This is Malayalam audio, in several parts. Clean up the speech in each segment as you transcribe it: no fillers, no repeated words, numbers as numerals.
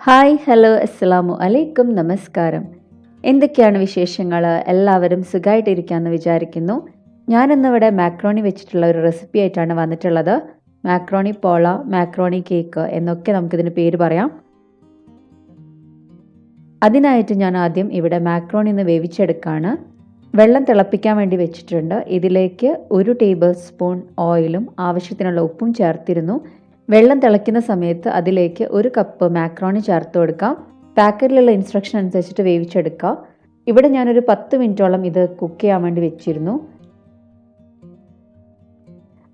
ഹായ് ഹലോ അസ്സലാമു അലൈക്കും നമസ്കാരം. എന്തൊക്കെയാണ് വിശേഷങ്ങൾ? എല്ലാവരും സുഖമായിട്ടിരിക്കാമെന്ന് വിചാരിക്കുന്നു. ഞാനിന്നിവിടെ മാക്രോണി വെച്ചിട്ടുള്ള ഒരു റെസിപ്പി ആയിട്ടാണ് വന്നിട്ടുള്ളത്. മാക്രോണി പോള, മാക്രോണി കേക്ക് എന്നൊക്കെ നമുക്കിതിന് പേര് പറയാം. അതിനായിട്ട് ഞാൻ ആദ്യം ഇവിടെ മാക്രോണി ഒന്ന് വേവിച്ചെടുക്കുകയാണ്. വെള്ളം തിളപ്പിക്കാൻ വേണ്ടി വെച്ചിട്ടുണ്ട്. ഇതിലേക്ക് 1 ടേബിൾ സ്പൂൺ ഓയിലും ആവശ്യത്തിനുള്ള ഉപ്പും ചേർത്തിരുന്നു. വെള്ളം തിളയ്ക്കുന്ന സമയത്ത് അതിലേക്ക് 1 കപ്പ് മാക്രോണി ചേർത്ത് കൊടുക്കാം. പാക്കറ്റിലുള്ള ഇൻസ്ട്രക്ഷൻ അനുസരിച്ചിട്ട് വേവിച്ചെടുക്കാം. ഇവിടെ ഞാനൊരു 10 മിനിറ്റോളം ഇത് കുക്ക് ചെയ്യാൻ വേണ്ടി വെച്ചിരുന്നു.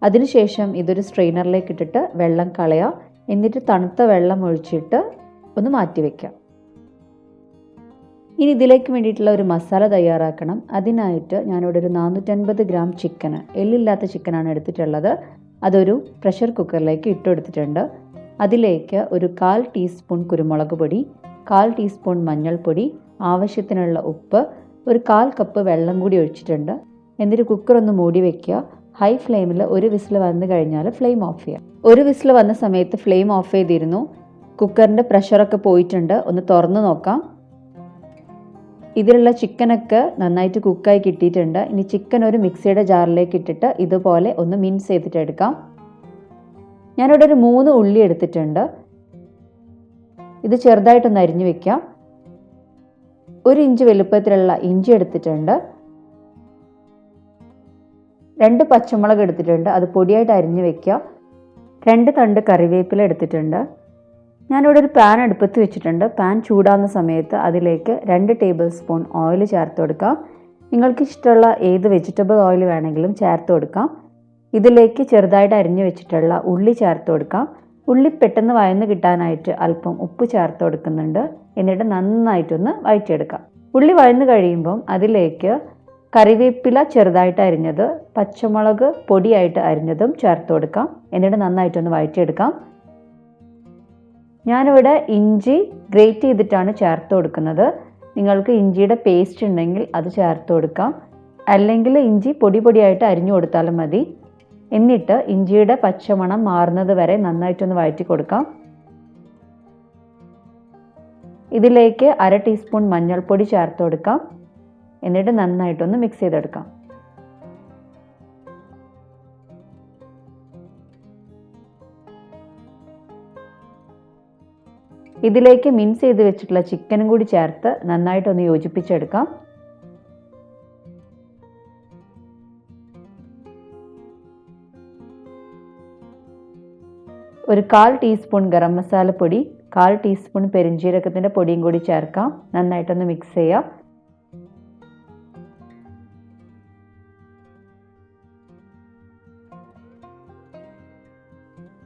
അതിനുശേഷം ഇതൊരു സ്ട്രെയിനറിലേക്ക് ഇട്ടിട്ട് വെള്ളം കളയാം. എന്നിട്ട് തണുത്ത വെള്ളം ഒഴിച്ചിട്ട് ഒന്ന് മാറ്റി വയ്ക്കാം. ഇനി ഇതിലേക്ക് വേണ്ടിയിട്ടുള്ള ഒരു മസാല തയ്യാറാക്കണം. അതിനായിട്ട് ഞാനിവിടെ ഒരു 450 ഗ്രാം ചിക്കന്, എല്ലില്ലാത്ത ചിക്കനാണ് എടുത്തിട്ടുള്ളത്. അതൊരു പ്രഷർ കുക്കറിലേക്ക് ഇട്ടെടുത്തിട്ടുണ്ട്. അതിലേക്ക് ഒരു 1/4 ടീസ്പൂൺ കുരുമുളക് പൊടി, 1/4 ടീസ്പൂൺ മഞ്ഞൾപ്പൊടി, ആവശ്യത്തിനുള്ള ഉപ്പ്, ഒരു 1/4 കപ്പ് വെള്ളം കൂടി ഒഴിച്ചിട്ടുണ്ട്. എന്നിട്ട് കുക്കർ ഒന്ന് മൂടി വയ്ക്കുക. ഹൈ ഫ്ലെയിമിൽ 1 വിസിൽ വന്നു കഴിഞ്ഞാൽ ഫ്ലെയിം ഓഫ് ചെയ്യുക. 1 വിസിൽ വന്ന സമയത്ത് ഫ്ലെയിം ഓഫ് ചെയ്തിരുന്നു. കുക്കറിൻ്റെ പ്രഷറൊക്കെ പോയിട്ടുണ്ട്. ഒന്ന് തുറന്ന് നോക്കാം. ഇതിലുള്ള ചിക്കനൊക്കെ നന്നായിട്ട് കുക്കായി കിട്ടിയിട്ടുണ്ട്. ഇനി ചിക്കൻ ഒരു മിക്സിയുടെ ജാറിലേക്ക് ഇട്ടിട്ട് ഇതുപോലെ ഒന്ന് മിൻസ് ചെയ്തിട്ട് എടുക്കാം. ഞാനിവിടെ ഒരു 3 ഉള്ളി എടുത്തിട്ടുണ്ട്. ഇത് ചെറുതായിട്ടൊന്ന് അരിഞ്ഞു വെക്കാം. 1 ഇഞ്ച് വലുപ്പത്തിലുള്ള ഇഞ്ചി എടുത്തിട്ടുണ്ട്. 2 പച്ചമുളക് എടുത്തിട്ടുണ്ട്. അത് പൊടിയായിട്ട് അരിഞ്ഞു വെക്കുക. 2 തണ്ട് കറിവേപ്പില എടുത്തിട്ടുണ്ട്. ഞാനിവിടെ ഒരു പാൻ അടുപ്പത്ത് വെച്ചിട്ടുണ്ട്. പാൻ ചൂടാകുന്ന സമയത്ത് അതിലേക്ക് 2 ടേബിൾ സ്പൂൺ ഓയിൽ ചേർത്ത് കൊടുക്കാം. നിങ്ങൾക്ക് ഇഷ്ടമുള്ള ഏത് വെജിറ്റബിൾ ഓയിൽ വേണമെങ്കിലും ചേർത്ത് കൊടുക്കാം. ഇതിലേക്ക് ചെറുതായിട്ട് അരിഞ്ഞു വെച്ചിട്ടുള്ള ഉള്ളി ചേർത്ത് കൊടുക്കാം. ഉള്ളി പെട്ടെന്ന് വഴന്ന് കിട്ടാനായിട്ട് അല്പം ഉപ്പ് ചേർത്ത് കൊടുക്കുന്നുണ്ട്. എന്നിട്ട് നന്നായിട്ടൊന്ന് വഴറ്റിയെടുക്കാം. ഉള്ളി വഴന്ന് കഴിയുമ്പം അതിലേക്ക് കറിവേപ്പില ചെറുതായിട്ട് അരിഞ്ഞത്, പച്ചമുളക് പൊടിയായിട്ട് അരിഞ്ഞതും ചേർത്ത് കൊടുക്കാം. എന്നിട്ട് നന്നായിട്ടൊന്ന് വഴറ്റിയെടുക്കാം. ഞാനിവിടെ ഇഞ്ചി ഗ്രേറ്റ് ചെയ്തിട്ടാണ് ചേർത്ത് കൊടുക്കുന്നത്. നിങ്ങൾക്ക് ഇഞ്ചിയുടെ പേസ്റ്റ് ഉണ്ടെങ്കിൽ അത് ചേർത്ത് കൊടുക്കാം. അല്ലെങ്കിൽ ഇഞ്ചി പൊടിയായിട്ട് അരിഞ്ഞു കൊടുത്താലും മതി. എന്നിട്ട് ഇഞ്ചിയുടെ പച്ചമണം മാറുന്നത് വരെ നന്നായിട്ടൊന്ന് വഴറ്റി കൊടുക്കാം. ഇതിലേക്ക് 1/2 ടീസ്പൂൺ മഞ്ഞൾപ്പൊടി ചേർത്ത് കൊടുക്കാം. എന്നിട്ട് നന്നായിട്ടൊന്ന് മിക്സ് ചെയ്തെടുക്കാം. ഇതിലേക്ക് മിൻസ് ചെയ്ത് വെച്ചിട്ടുള്ള ചിക്കനും കൂടി ചേർത്ത് നന്നായിട്ടൊന്ന് യോജിപ്പിച്ചെടുക്കാം. ഒരു 1/4 ടീസ്പൂൺ ഗരം മസാലപ്പൊടി, 1/4 ടീസ്പൂൺ പെരിഞ്ജീരകത്തിൻ്റെ പൊടിയും കൂടി ചേർക്കാം. നന്നായിട്ടൊന്ന് മിക്സ് ചെയ്യാം.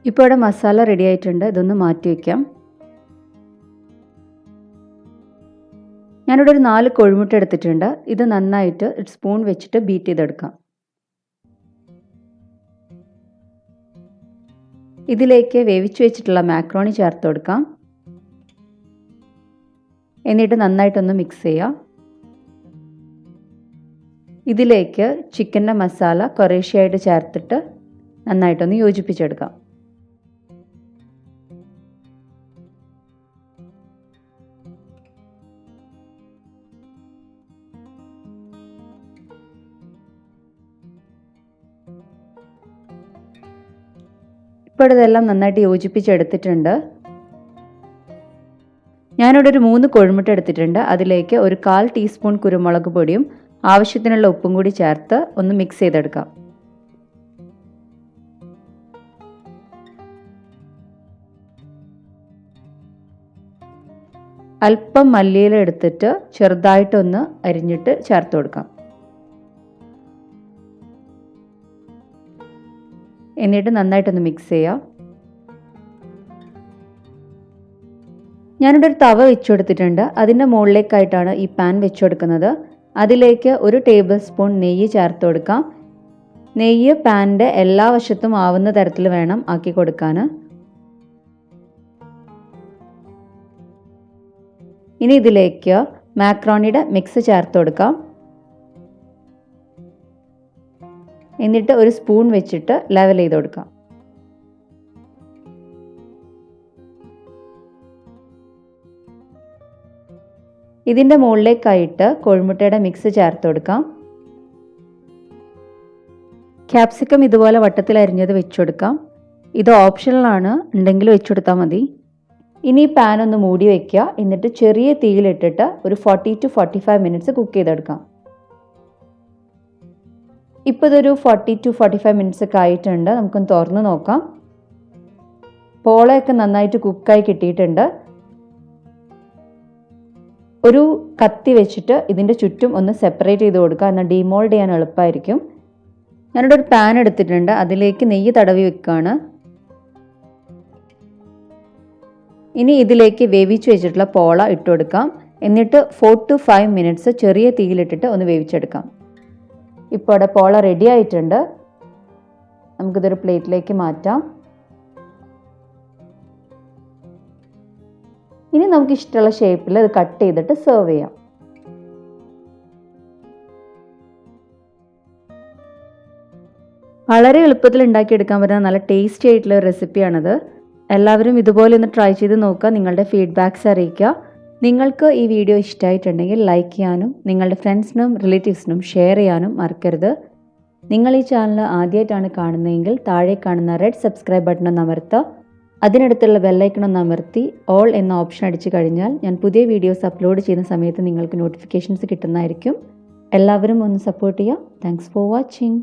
ഇപ്പോൾ ഇവിടെ മസാല റെഡി ആയിട്ടുണ്ട്. ഇതൊന്ന് മാറ്റി വയ്ക്കാം. ഞാനിവിടെ ഒരു 4 കോഴിമുട്ട എടുത്തിട്ടുണ്ട്. ഇത് നന്നായിട്ട് സ്പൂൺ വെച്ചിട്ട് ബീറ്റ് ചെയ്തെടുക്കാം. ഇതിലേക്ക് വേവിച്ച് വെച്ചിട്ടുള്ള മാക്രോണി ചേർത്ത് കൊടുക്കാം. എന്നിട്ട് നന്നായിട്ടൊന്ന് മിക്സ് ചെയ്യാം. ഇതിലേക്ക് ചിക്കൻ്റെ മസാല കുറേശ്ശെയായിട്ട് ചേർത്തിട്ട് നന്നായിട്ടൊന്ന് യോജിപ്പിച്ചെടുക്കാം. ഇപ്പോൾ ഇതെല്ലാം നന്നായിട്ട് യോജിപ്പിച്ചെടുത്തിട്ടുണ്ട്. ഞാനിവിടെ ഒരു 3 കോഴിമുട്ട എടുത്തിട്ടുണ്ട്. അതിലേക്ക് ഒരു 1/4 ടീസ്പൂൺ കുരുമുളക് പൊടിയും ആവശ്യത്തിനുള്ള ഉപ്പും കൂടി ചേർത്ത് ഒന്ന് മിക്സ് ചെയ്തെടുക്കാം. അല്പം മല്ലിയില എടുത്തിട്ട് ചെറുതായിട്ടൊന്ന് അരിഞ്ഞിട്ട് ചേർത്ത് കൊടുക്കാം. എന്നിട്ട് നന്നായിട്ടൊന്ന് മിക്സ് ചെയ്യാം. ഞാനിവിടെ ഒരു തവ വെച്ച് കൊടുത്തിട്ടുണ്ട്. അതിൻ്റെ മുകളിലേക്കായിട്ടാണ് ഈ പാൻ വെച്ച് കൊടുക്കുന്നത്. അതിലേക്ക് 1 ടേബിൾ സ്പൂൺ നെയ്യ് ചേർത്ത് കൊടുക്കാം. നെയ്യ് പാനിൻ്റെ എല്ലാ വശത്തും ആവുന്ന തരത്തിൽ വേണം ആക്കി കൊടുക്കാൻ. ഇനി ഇതിലേക്ക് മാക്രോണിയുടെ മിക്സ് ചേർത്ത് കൊടുക്കാം. എന്നിട്ട് ഒരു സ്പൂൺ വെച്ചിട്ട് ലെവൽ ചെയ്ത് കൊടുക്കാം. ഇതിൻ്റെ മുകളിലേക്കായിട്ട് കോഴിമുട്ടയുടെ മിക്സ് ചേർത്ത് കൊടുക്കാം. ക്യാപ്സിക്കം ഇതുപോലെ വട്ടത്തിൽ അരിഞ്ഞത് വെച്ച് കൊടുക്കാം. ഇത് ഓപ്ഷണലാണ്, ഉണ്ടെങ്കിൽ വെച്ച് കൊടുത്താൽ മതി. ഇനി പാൻ ഒന്ന് മൂടി വയ്ക്കുക. എന്നിട്ട് ചെറിയ തീയിലിട്ടിട്ട് ഒരു 40 to 45 മിനിറ്റ്സ് കുക്ക് ചെയ്തെടുക്കാം. ഇപ്പോൾ ഇതൊരു 40 to 45 മിനിറ്റ്സ് ഒക്കെ ആയിട്ടുണ്ട്. നമുക്കൊന്ന് തുറന്ന് നോക്കാം. പോളയൊക്കെ നന്നായിട്ട് കുക്കായി കിട്ടിയിട്ടുണ്ട്. ഒരു കത്തി വെച്ചിട്ട് ഇതിൻ്റെ ചുറ്റും ഒന്ന് സെപ്പറേറ്റ് ചെയ്ത് കൊടുക്കുക. എന്നാൽ ഡീമോൾഡ് ചെയ്യാൻ എളുപ്പമായിരിക്കും. ഞാനിവിടെ ഒരു പാൻ എടുത്തിട്ടുണ്ട്. അതിലേക്ക് നെയ്യ് തടവി വെക്കുകയാണ്. ഇനി ഇതിലേക്ക് വേവിച്ച് വെച്ചിട്ടുള്ള പോള ഇട്ട് കൊടുക്കാം. എന്നിട്ട് 4 to 5 മിനിറ്റ്സ് ചെറിയ തീയിലിട്ടിട്ട് ഒന്ന് വേവിച്ചെടുക്കാം. ഇപ്പോൾ അവിടെ പോള റെഡി ആയിട്ടുണ്ട്. നമുക്കിതൊരു പ്ലേറ്റിലേക്ക് മാറ്റാം. ഇനി നമുക്ക് ഇഷ്ടമുള്ള ഷേപ്പിൽ ഇത് കട്ട് ചെയ്തിട്ട് സെർവ് ചെയ്യാം. വളരെ എളുപ്പത്തിൽ ഉണ്ടാക്കിയെടുക്കാൻ പറ്റുന്ന നല്ല ടേസ്റ്റി ആയിട്ടുള്ള റെസിപ്പിയാണിത്. എല്ലാവരും ഇതുപോലെ ഒന്ന് ട്രൈ ചെയ്ത് നോക്കുക. നിങ്ങളുടെ ഫീഡ്ബാക്ക്സ് അറിയിക്കുക. നിങ്ങൾക്ക് ഈ വീഡിയോ ഇഷ്ടമായിട്ടുണ്ടെങ്കിൽ ലൈക്ക് ചെയ്യാനും നിങ്ങളുടെ ഫ്രണ്ട്സിനും റിലേറ്റീവ്സിനും ഷെയർ ചെയ്യാനും മറക്കരുത്. നിങ്ങൾ ഈ ചാനൽ ആദ്യമായിട്ടാണ് കാണുന്നതെങ്കിൽ താഴെ കാണുന്ന റെഡ് സബ്സ്ക്രൈബ് ബട്ടൺ ഒന്ന് അമർത്തുക. അതിനടുത്തുള്ള ബെല്ലൈക്കൺ ഒന്ന് അമർത്തി ഓൾ എന്ന ഓപ്ഷൻ അടിച്ചു കഴിഞ്ഞാൽ ഞാൻ പുതിയ വീഡിയോസ് അപ്ലോഡ് ചെയ്യുന്ന സമയത്ത് നിങ്ങൾക്ക് നോട്ടിഫിക്കേഷൻസ് കിട്ടുന്നതായിരിക്കും. എല്ലാവരും ഒന്ന് സപ്പോർട്ട് ചെയ്യുക. Thanks for watching.